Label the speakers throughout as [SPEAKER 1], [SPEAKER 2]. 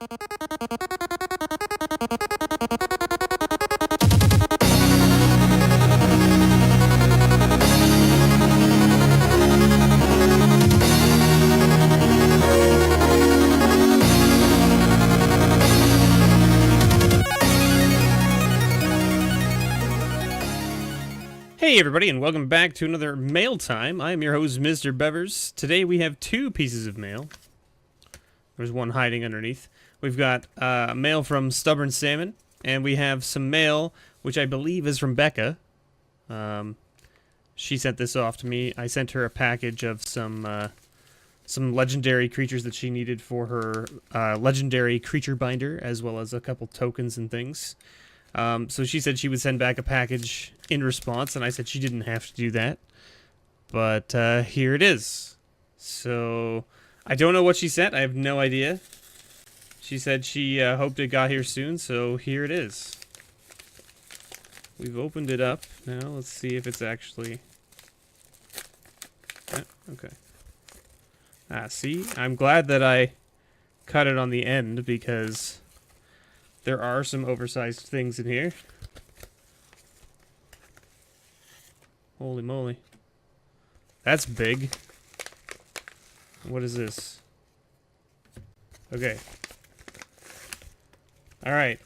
[SPEAKER 1] Hey everybody, and welcome back to another Mail Time. I am your host, Mr. Bevers. Today we have two pieces of mail. There's one hiding underneath. We've got mail from Stubborn Salmon, and we have some mail, which I believe is from Becca. She sent this off to me. I sent her a package of some legendary creatures that she needed for her legendary creature binder, as well as a couple tokens and things. So she said she would send back a package in response, and I said she didn't have to do that. But here it is. So I don't know what she sent. I have no idea. She said she hoped it got here soon, so here it is. We've opened it up. Now let's see if it's actually... okay. See? I'm glad that I cut it on the end, because there are some oversized things in here. Holy moly. That's big. What is this? Okay. Alright.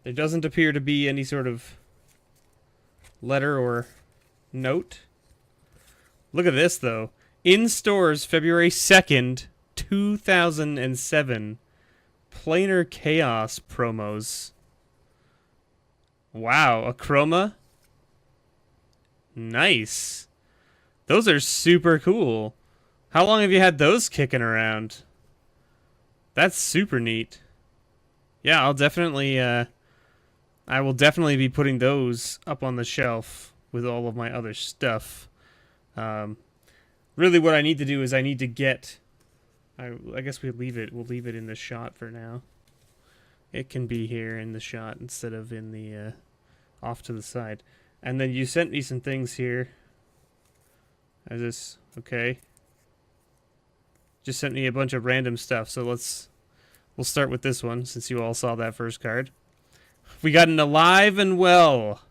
[SPEAKER 1] There doesn't appear to be any sort of letter or note. Look at this, though. In stores, February 2nd, 2007. Planar Chaos promos. Wow, a chroma? Nice. Those are super cool. How long have you had those kicking around? That's super neat. Yeah, I'll definitely, I will definitely be putting those up on the shelf with all of my other stuff. Really what I need to do is I need to get... I guess we'll leave it in the shot for now. It can be here in the shot instead of in the, off to the side. And then you sent me some things here. Is this okay? Just sent me a bunch of random stuff, so we'll start with this one since you all saw that first card. We got an Alive and Well.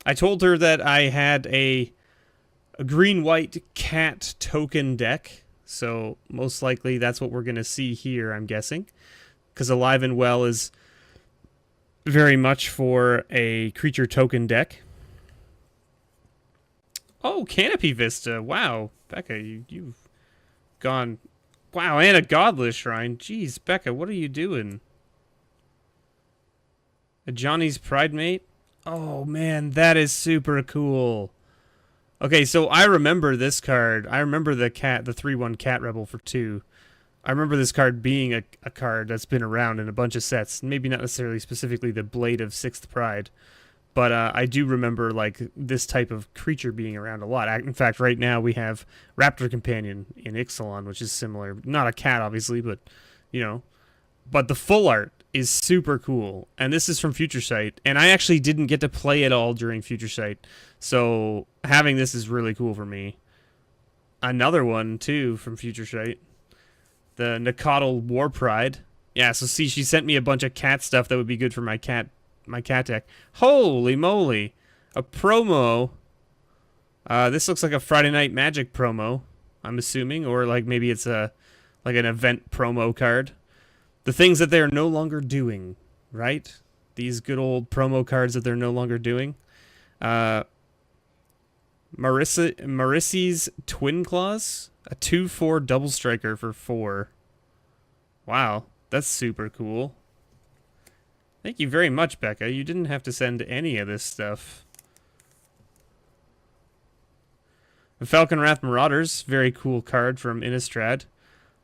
[SPEAKER 1] I told her that I had a green-white cat token deck, so most likely that's what we're going to see here, I'm guessing. Because Alive and Well is very much for a creature token deck. Oh, Canopy Vista. Wow. Becca, you've gone... Wow, and a Godless Shrine. Jeez, Becca, what are you doing? A Johnny's Pride Mate? Oh, man, that is super cool. Okay, so I remember this card. I remember the 3/1 Cat Rebel for 2. I remember this card being a card that's been around in a bunch of sets. Maybe not necessarily specifically the Blade of Sixth Pride, but I do remember like this type of creature being around a lot. In fact, right now we have Raptor Companion in Ixalan, which is similar. Not a cat, obviously, but, you know. But the full art is super cool, and this is from Future Sight, and I actually didn't get to play it all during Future Sight, so having this is really cool for me. Another one, too, from Future Sight. The Nicodle War Pride. Yeah, so see, she sent me a bunch of cat stuff that would be good for my cat deck. Holy moly! A promo. This looks like a Friday Night Magic promo, I'm assuming, or like maybe it's like an event promo card. The things that they're no longer doing, right? These good old promo cards that they're no longer doing. Marissy's Twin Claws, a 2/4 double striker for 4. Wow, that's super cool. Thank you very much, Becca. You didn't have to send any of this stuff. The Falconwrath Marauders, very cool card from Innistrad.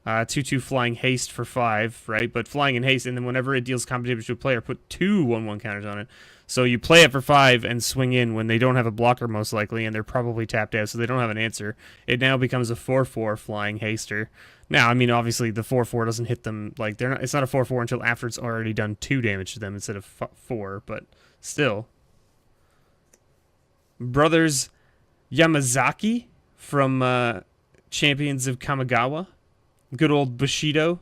[SPEAKER 1] 2/2 Flying Haste for 5, right? But Flying and Haste, and then whenever it deals combat damage to a player, put 2 1/1 counters on it. So you play it for 5 and swing in when they don't have a blocker, most likely, and they're probably tapped out, so they don't have an answer. It now becomes a 4/4 Flying Haster. Now, I mean, obviously, the 4/4 doesn't hit them, like, they're not. It's not a 4/4 until after it's already done 2 damage to them instead of 4, but still. Brothers Yamazaki from Champions of Kamigawa. Good old Bushido.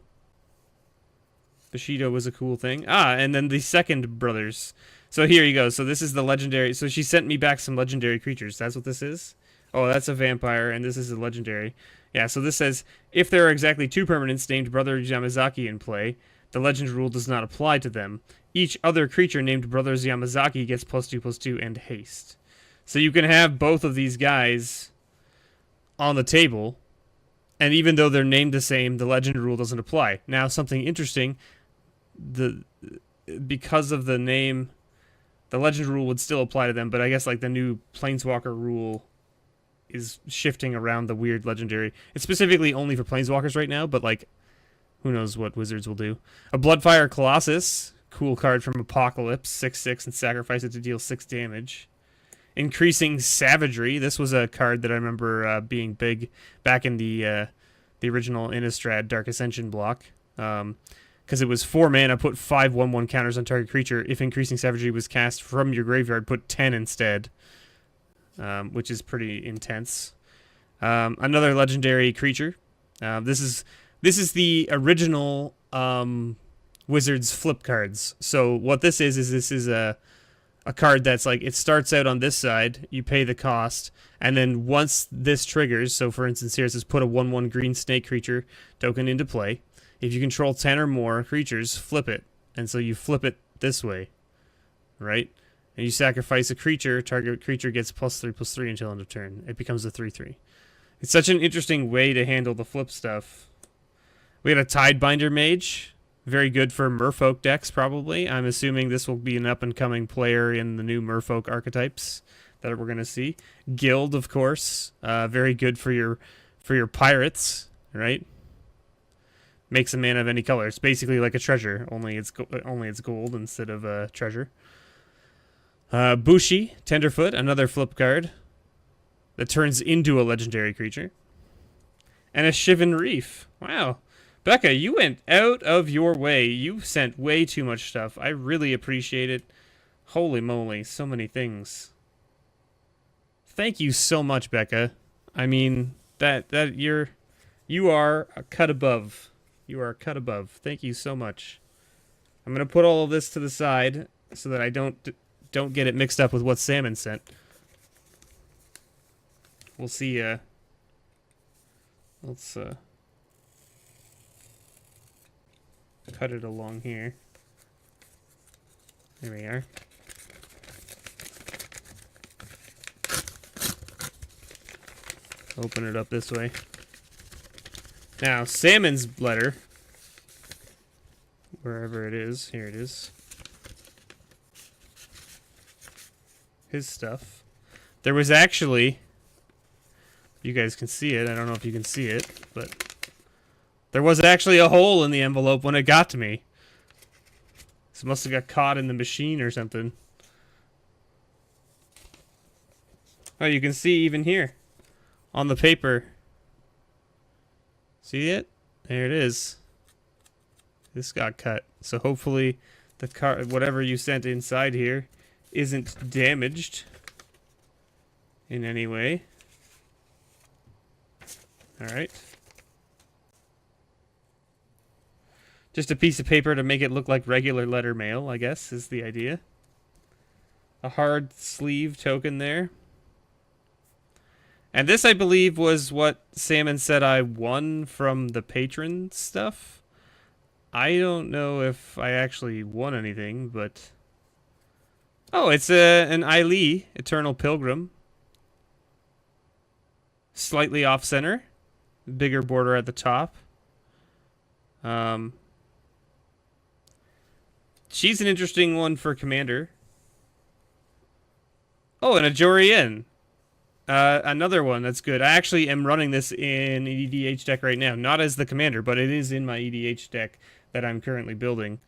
[SPEAKER 1] Bushido was a cool thing. Ah, and then the second brothers. So here you go. So this is the legendary. So she sent me back some legendary creatures. That's what this is? Oh, that's a vampire, and this is a legendary. Yeah, so this says, if there are exactly 2 permanents named Brother Yamazaki in play, the legend rule does not apply to them. Each other creature named Brothers Yamazaki gets +2/+2 and haste. So you can have both of these guys on the table, and even though they're named the same, the legend rule doesn't apply. Now, something interesting, because of the name, the legend rule would still apply to them, but I guess like the new Planeswalker rule is shifting around the weird legendary. It's specifically only for Planeswalkers right now, but like, who knows what Wizards will do. A Bloodfire Colossus, cool card from Apocalypse, 6/6, and sacrifice it to deal 6 damage. Increasing Savagery. This was a card that I remember being big back in the original Innistrad Dark Ascension block. Because it was 4 mana, put 5 1/1 counters on target creature. If Increasing Savagery was cast from your graveyard, put 10 instead. Which is pretty intense. Another legendary creature. This is the original Wizards flip cards. So what this is a card that's like, it starts out on this side, you pay the cost, and then once this triggers, so for instance here it says put a 1/1 green snake creature token into play. If you control 10 or more creatures, flip it. And so you flip it this way, right? And you sacrifice a creature, target creature gets +3/+3 until end of turn. It becomes a 3/3. It's such an interesting way to handle the flip stuff. We had a Tidebinder Mage. Very good for Merfolk decks, probably. I'm assuming this will be an up-and-coming player in the new Merfolk archetypes that we're going to see. Guild, of course. Very good for your pirates, right? Makes a mana of any color. It's basically like a treasure, only it's gold instead of a treasure. Bushi, Tenderfoot, another flip card that turns into a legendary creature. And a Shivan Reef. Wow. Becca, you went out of your way. You sent way too much stuff. I really appreciate it. Holy moly, so many things. Thank you so much, Becca. I mean, you are a cut above. You are a cut above. Thank you so much. I'm going to put all of this to the side so that I don't get it mixed up with what Salmon sent. We'll see, let's, cut it along here. There we are. Open it up this way. Now, Salmon's letter, wherever it is, here it is. His stuff. There was actually, you guys can see it, I don't know if you can see it, but there was actually a hole in the envelope when it got to me. This must have got caught in the machine or something. Oh, you can see even here on the paper. See it? There it is. This got cut. So hopefully the card, whatever you sent inside here, isn't damaged in any way. Alright. Just a piece of paper to make it look like regular letter mail, I guess, is the idea. A hard sleeve token there. And this, I believe, was what Salmon said I won from the patron stuff. I don't know if I actually won anything, but... Oh, it's an Aili, Eternal Pilgrim. Slightly off-center. Bigger border at the top. She's an interesting one for Commander. Oh, and a Jorian. Another one that's good. I actually am running this in EDH deck right now. Not as the Commander, but it is in my EDH deck that I'm currently building.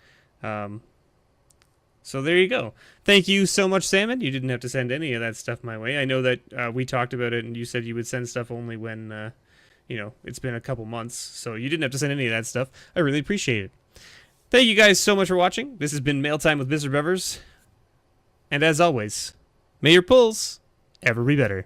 [SPEAKER 1] So there you go. Thank you so much, Salmon. You didn't have to send any of that stuff my way. I know that we talked about it, and you said you would send stuff only when, you know, it's been a couple months. So you didn't have to send any of that stuff. I really appreciate it. Thank you guys so much for watching. This has been Mail Time with Mr. Bevers. And as always, may your pulls ever be better.